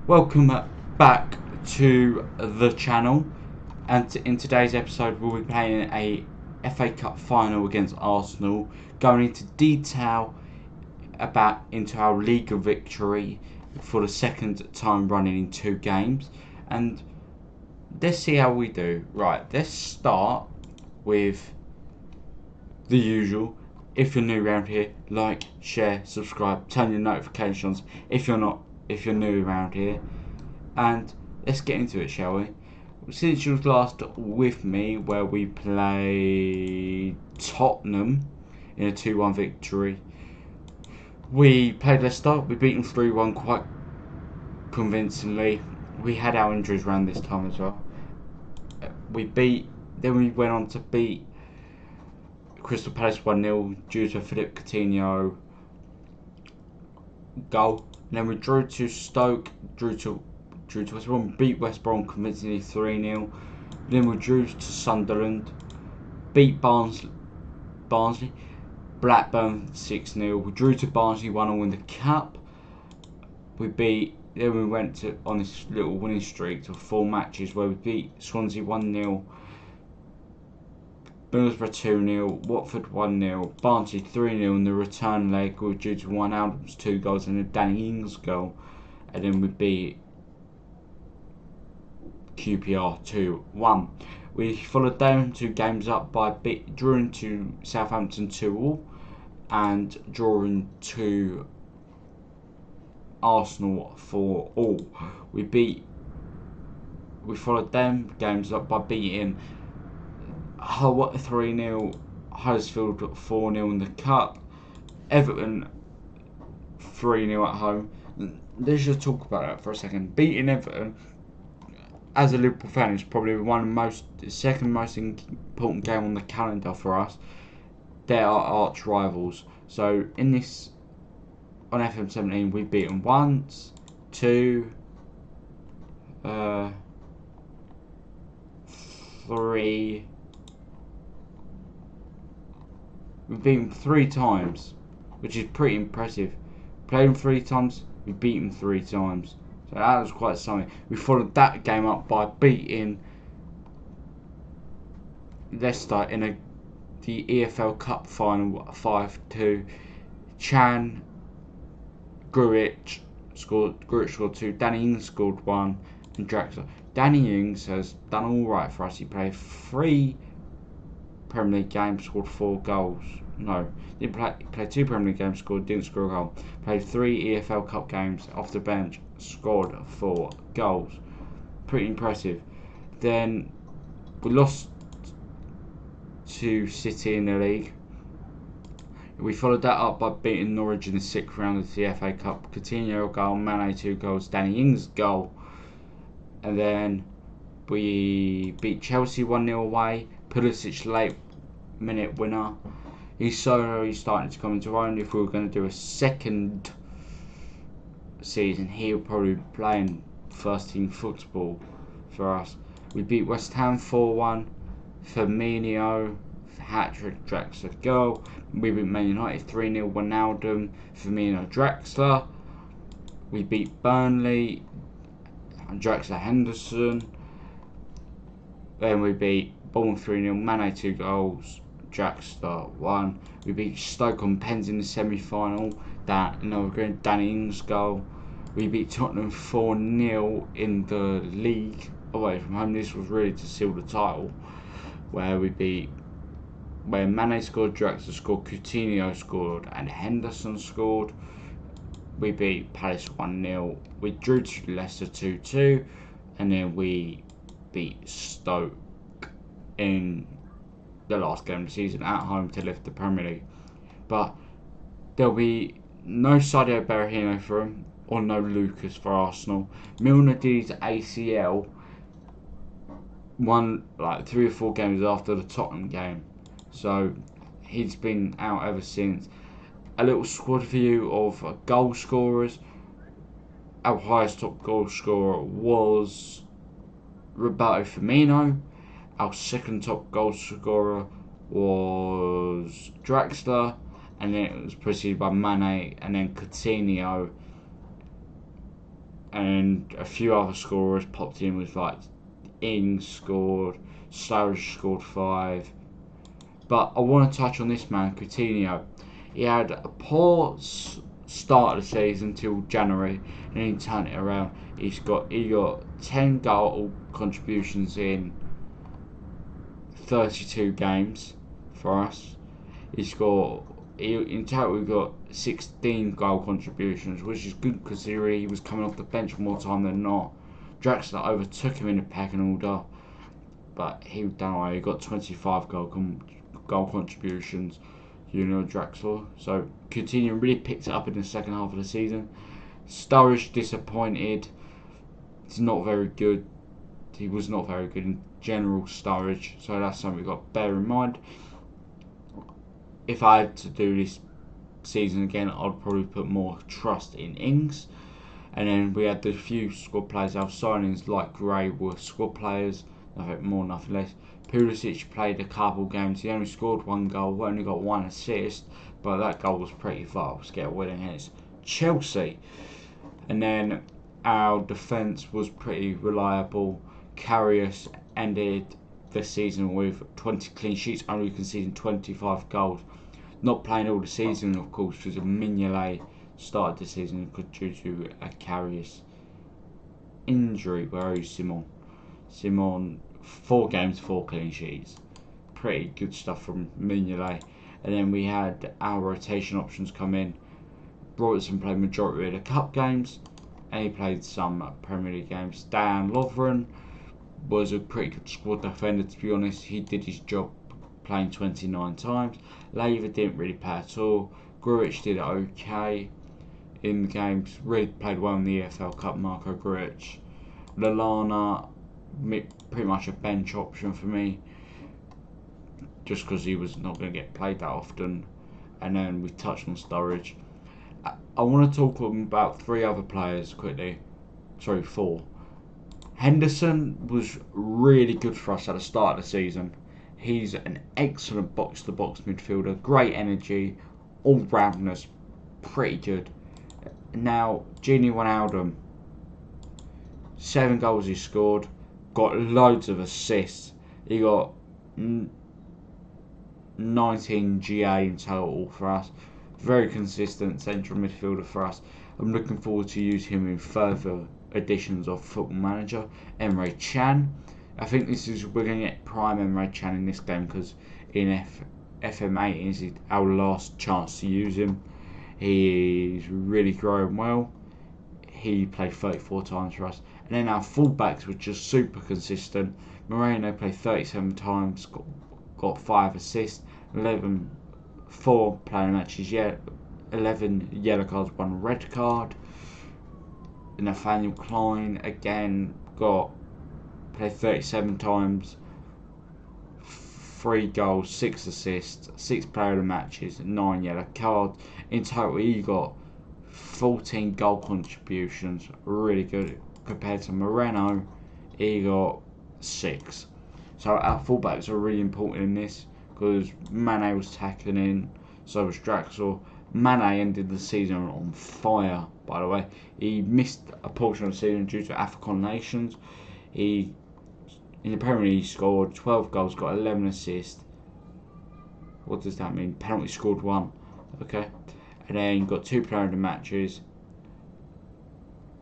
Welcome back to the channel, and in today's episode we'll be playing a FA Cup final against Arsenal, going into detail into our league victory for the second time running in 2 games, and let's see how we do. Right, let's start with the usual. If you're new around here, like, share, subscribe, turn your notifications if you're new around here. And let's get into it, shall we? Since you was last with me, where we played Tottenham in a 2-1 victory, we played Leicester. We beat them 3-1 quite convincingly. We had our injuries around this time as well. Then we went on to beat Crystal Palace 1-0 due to Philippe Coutinho goal. And then we drew to Stoke, drew to West Brom, beat West Brom convincingly 3-0. Then we drew to Sunderland, beat Barnsley, Blackburn 6-0. We drew to Barnsley 1-0 in the Cup. Then we went on this little winning streak to 4 matches where we beat Swansea 1-0, Middlesbrough 2-0, Watford 1-0, Barnsley 3-0 in the return leg with due to Wijnaldum's 2 goals and a Danny Ings goal. And then we beat QPR 2-1. We followed down 2 games up by drawing to Southampton 2-2 and drawing to Arsenal 4-4. We followed them games up by beating Hull 3-0, Huddersfield 4-0 in the Cup, Everton 3-0 at home. Let's just talk about that for a second. Beating Everton, as a Liverpool fan, is probably the second most important game on the calendar for us. They are arch rivals. So in this, on FM17, we've beaten once, 2, 3. We've beaten 3 times, which is pretty impressive. Played them 3 times, we beat them 3 times. So that was quite something. We followed that game up by beating Leicester in the EFL Cup final 5-2. Grujic scored 2, Danny Ings scored 1, and Draxler. Danny Ings has done alright for us. He played 3 Premier League games, scored 4 goals. No, he played 2 Premier League games, didn't score a goal. Played 3 EFL Cup games off the bench, scored 4 goals. Pretty impressive. Then we lost to City in the league. We followed that up by beating Norwich in the 6th round of the FA Cup. Coutinho goal, Mane 2 goals, Danny Ings goal. And then we beat Chelsea 1-0 away. Pulisic late minute winner. He's starting to come into own. If we were going to do a second season, he would probably be playing first team football for us. We beat West Ham 4-1. Firmino hat-trick, Draxler goal. We beat Man United 3-0, Wijnaldum, Firmino, Draxler. We beat Burnley, Draxler, Henderson. Then we beat Bournemouth 3-0, Mane 2 goals, Draxler 1. We beat Stoke on pens in the semi-final. Danny Ings goal. We beat Tottenham 4-0 in the league away from home. This was really to seal the title, where Mane scored, Draxler scored, Coutinho scored, and Henderson scored. We beat Palace 1-0. We drew to Leicester 2-2, and then we beat Stoke in the last game of the season at home to lift the Premier League. But there'll be no Sadio Berahino for him, or no Lucas for Arsenal. Milner did his ACL 3 or 4 games after the Tottenham game, so he's been out ever since. A little squad view of goal scorers. Our highest top goal scorer was Roberto Firmino. Our second top goal scorer was Draxler, and then it was preceded by Mane, and then Coutinho, and a few other scorers popped in with like Ings scored, Sturridge scored 5. But I want to touch on this man, Coutinho. He had a poor start of the season until January, and then he turned it around. He got 10 goal contributions in 32 games for us. In total we got 16 goal contributions, which is good considering he was coming off the bench more time than not. Draxler overtook him in the pecking order, but he got 25 goal contributions. Draxler. So Coutinho really picked it up in the second half of the season. Sturridge disappointed. He's not very good. He was not very good in general, Sturridge. So that's something we've got to bear in mind. If I had to do this season again, I'd probably put more trust in Ings. And then we had the few squad players. Our signings like Gray were squad players. Nothing more, nothing less. Pulisic played a couple games. He only scored 1 goal, only got 1 assist, but that goal was pretty fast to get a win against Chelsea. And then our defence was pretty reliable. Karius ended the season with 20 clean sheets, only conceding 25 goals. Not playing all the season, of course, because Mignolet started the season due to a Karius injury. Where is Simon? Simon, 4 games, 4 clean sheets. Pretty good stuff from Mignolet. And then we had our rotation options come in. Robertson played majority of the cup games, and he played some Premier League games. Dan Lovren was a pretty good squad defender, to be honest. He did his job playing 29 times. Laver didn't really play at all. Grujic did okay in the games. Really played well in the EFL Cup, Marco Grujic. Lallana, pretty much a bench option for me, just because he was not going to get played that often. And then we touched on Sturridge. I want to talk about 3 other players quickly. Sorry, 4. Henderson was really good for us at the start of the season. He's an excellent box-to-box midfielder, great energy, all-roundness, pretty good. Now, Gini Wijnaldum, 7 goals he scored, got loads of assists. He got 19 GA in total for us. Very consistent central midfielder for us. I'm looking forward to use him in further editions of Football Manager. Emre Can. I think we're going to get prime Emre Can in this game, because in FM17 is our last chance to use him. He is really growing well. He played 34 times for us. And then our fullbacks were just super consistent. Moreno played 37 times, got 5 assists, 4 player matches, 11 yellow cards, 1 red card. Nathaniel Klein again played 37 times, 3 goals, 6 assists, 6 player of the matches, 9 yellow cards. In total, he got 14 goal contributions, really good. Compared to Moreno, he got 6. So our fullbacks are really important in this, because Mane was tackling in, so was Draxler. Mane ended the season on fire, by the way. He missed a portion of the season due to African nations. In the Premier League, he scored 12 goals, got 11 assists. What does that mean? Penalty scored 1. Okay. And then got 2 player of the matches.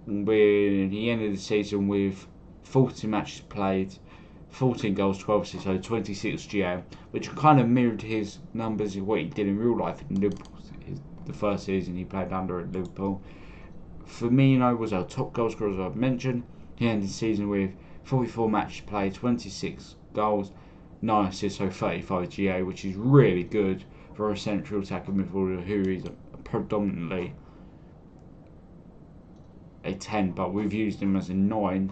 He ended the season with 40 matches played, 14 goals, 12 assists, so 26 GA, which kind of mirrored his numbers of what he did in real life in Liverpool. The first season he played under at Liverpool. Firmino was our top goal scorer, as I've mentioned. He ended the season with 44 matches played, 26 goals, 9 assists, so 35 GA, which is really good for a central attacking midfielder who is predominantly a 10, but we've used him as a 9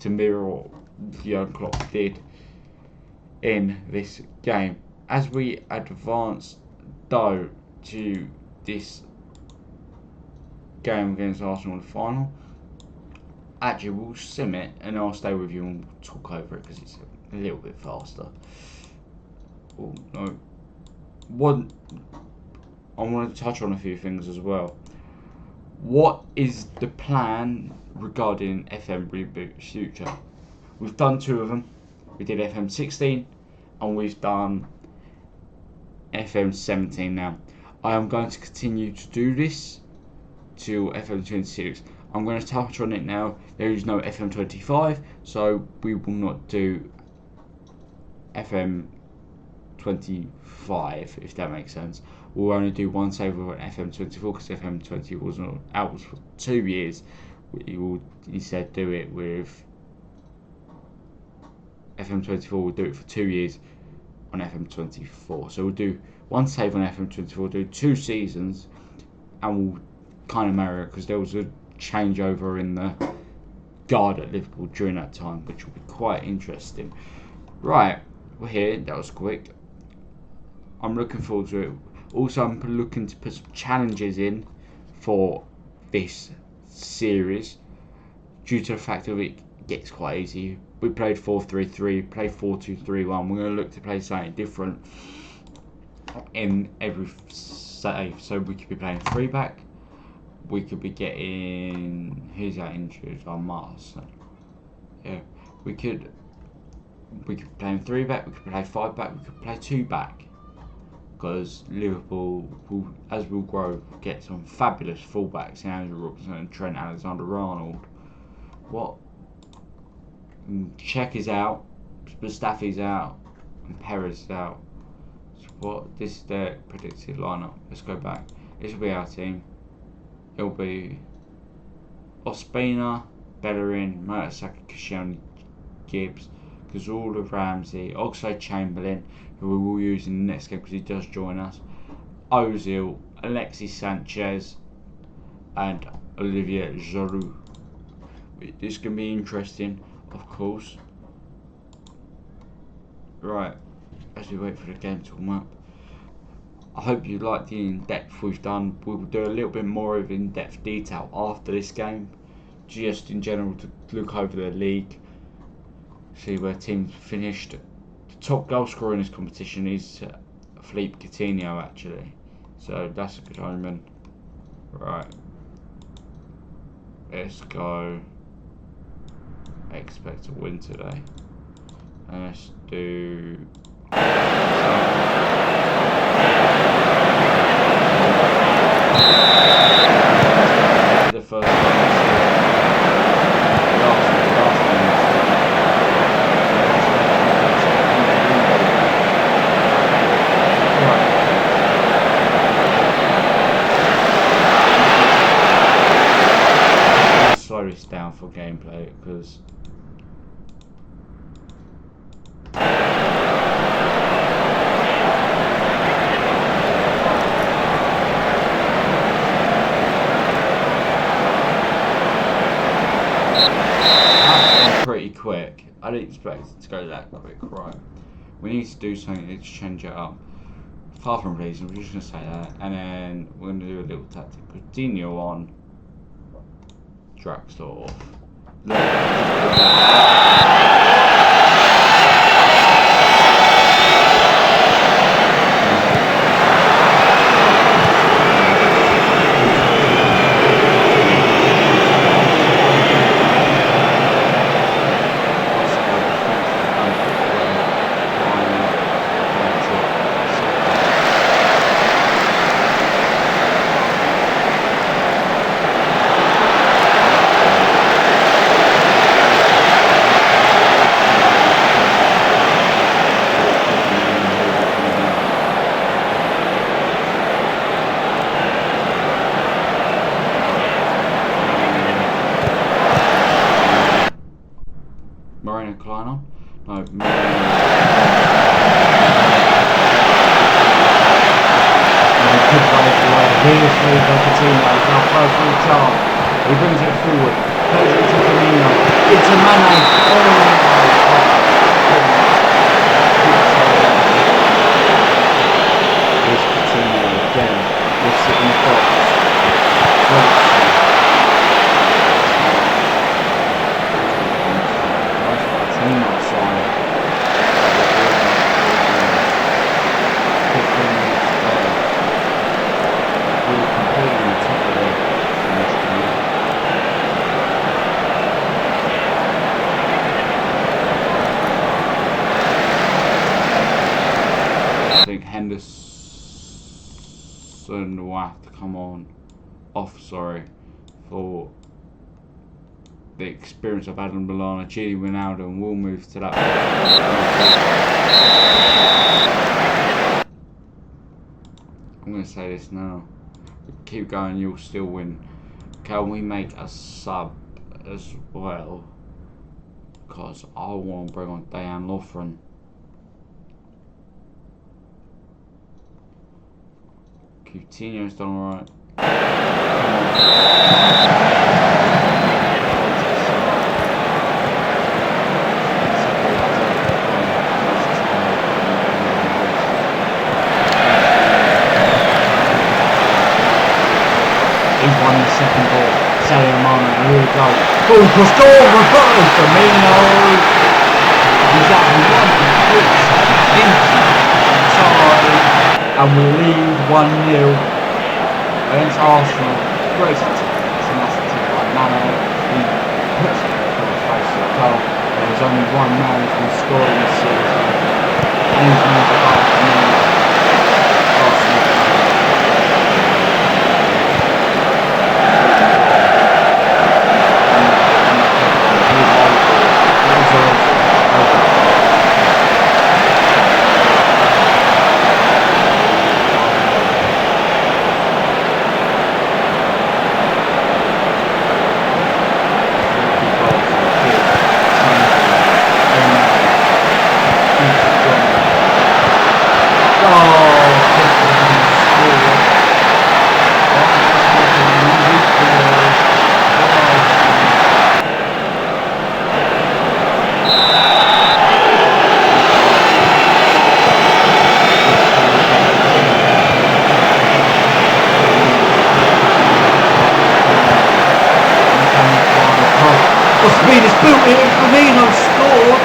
to mirror what Jurgen Klopp did in this game. As we advance though to this game against Arsenal in the final, actually we'll sim it and I'll stay with you and we'll talk over it because it's a little bit faster. Oh no. I want to touch on a few things as well. What is the plan regarding FM Reboot's future. We've done 2 of them. We did FM16 and we've done FM17 now. I am going to continue to do this till FM26. I'm going to touch on it now. There is no FM25, so we will not do FM25, if that makes sense. We'll only do one save with an FM24 because FM20 wasn't out for 2 years. We will instead do it with FM24. We'll do it for 2 years on FM24. So we'll do one save on FM24, do 2 seasons, and we'll kind of marry it because there was a changeover in the guard at Liverpool during that time, which will be quite interesting. Right, we're here. That was quick. I'm looking forward to it. Also, I'm looking to put some challenges in for this series due to the fact that it gets quite easy. We played 4-3-3, played 4-2-3-1. We're going to look to play something different in every save. So we could be playing 3-back. We could be getting, who's that injured? Oh, Mars. Yeah, we could be playing 3-back. We could play 5-back. We could play 2-back. Because Liverpool, as we'll grow, get some fabulous fullbacks in Andrew Robertson and Trent Alexander-Arnold. What? Czech is out, Mustafi's out, and Perez is out. So what? This is their predicted lineup. Let's go back. This will be our team. It'll be Ospina, Bellerin, Mertesacker, Koscielny, Gibbs, Cazorla, Ramsey, Oxlade-Chamberlain, who we will use in the next game because he does join us, Ozil, Alexis Sanchez, and Olivier Giroud. This can be interesting, of course. Right, as we wait for the game to warm up. I hope you like the in-depth we've done. We will do a little bit more of in-depth detail after this game, just in general to look over the league, see where teams finished. The top goal scorer in this competition is Philippe Coutinho, actually, so that's a good omen. Right, let's go. Expect to win today, and let's do the first slow this down for gameplay because pretty quick. I didn't expect it to go that quick. Right, we need to do something to change it up. Far from pleasing, we're just going to say that, and then we're going to do a little tactic. Coutinho on, Draxler off. He brings it forward, plays it to Firmino, it's a Mane, Here's Coutinho again, lifts it in the box, team outside. Completely on top of it. the experience of Adam Lallana, Gini Ronaldo, and we'll move to that. I'm going to say this now. Keep going, you'll still win. Can we make a sub as well? Because I want to bring on Diane Lothran. Coutinho's done alright. He's won the second ball. Sadio Mane, here we go. Ball cross goal, Roberto Firmino. He's at 1 and we lead 1-0 against Arsenal. Great tenacity by Mane. He puts it in the face of the goal. There's only one man who can score in this season. And he's moved about for me. Arsenal. Firmino scored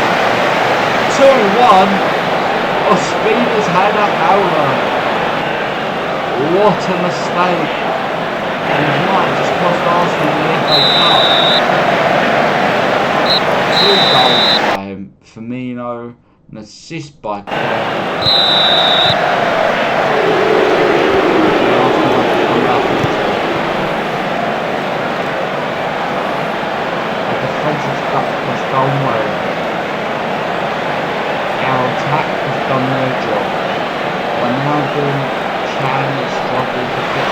2-1. Ospina's had a howler. What a mistake. And he might have just cost Arsenal the FA Cup. 2 goals by him. Firmino, an assist by Our attack has done their job. Ronaldo, Chan has struggled to get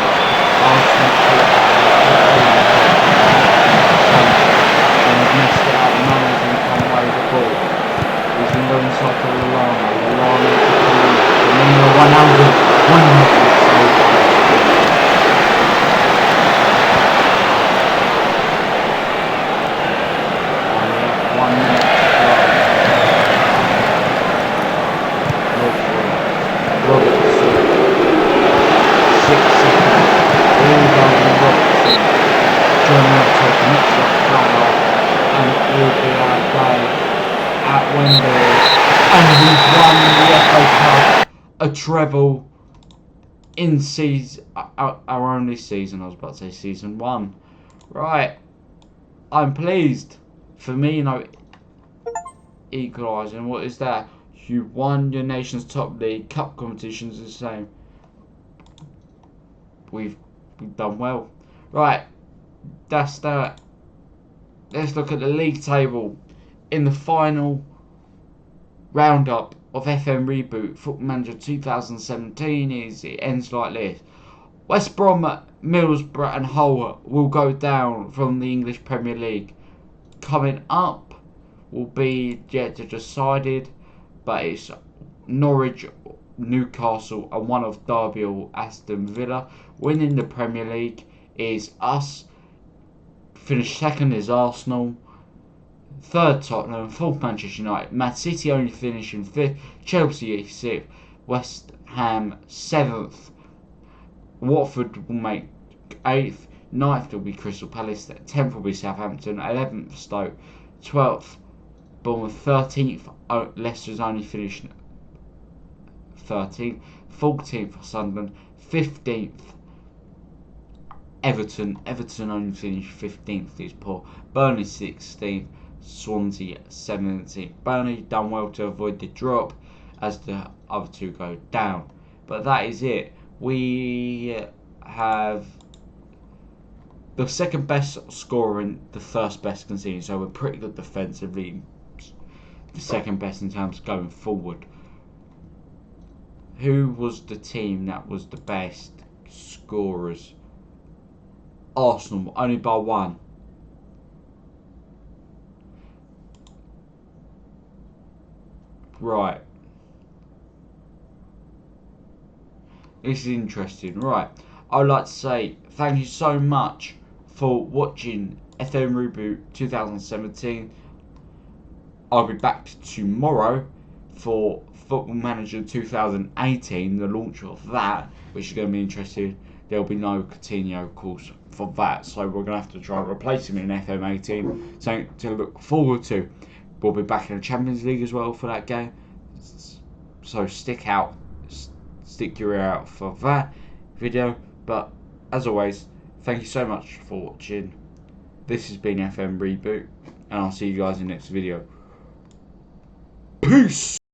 Arsenal and he's missed it out. Mane's going to come away with the ball. He's going to go inside to Lallana to Firmino, Ronaldo, 1-0. And we've won the FA Cup, a treble in season, our only season. I was about to say season 1. Right, I'm pleased. Firmino equalising. What is that? You won your nation's top league. Cup competitions the same. We've done well. Right, that's that. Let's look at the league table in the final roundup of FM Reboot Football Manager 2017. It ends like this. West Brom, Middlesbrough and Hull will go down from the English Premier League. Coming up will be yet to decided, but it's Norwich, Newcastle and one of Derby or Aston Villa. Winning the Premier League is us. Finished second is Arsenal. Third Tottenham, fourth Manchester United, Man City only finishing 5th, Chelsea 6th, West Ham 7th, Watford will make 8th, 9th will be Crystal Palace, 10th will be Southampton, 11th Stoke, 12th Bournemouth, 13th Leicester's only finishing 13th, 14th Sunderland, 15th Everton only finished 15th, is poor, Burnley 16th, Swansea 17th. Burnley done well to avoid the drop as the other two go down. But that is it. We have the second best scorer and the first best conceding, so we're pretty good defensively. The second best in terms of going forward. Who was the team that was the best scorers? Arsenal, only by 1. Right. This is interesting. Right. I would like to say thank you so much for watching FM Reboot 2017. I'll be back tomorrow for Football Manager 2018, the launch of that, which is going to be interesting. There'll be no Coutinho, of course, for that, so we're going to have to try and replace him in FM18. Something to look forward to. We'll be back in the Champions League as well for that game. So stick your ear out for that video. But as always, thank you so much for watching. This has been FM Reboot, and I'll see you guys in the next video. Peace!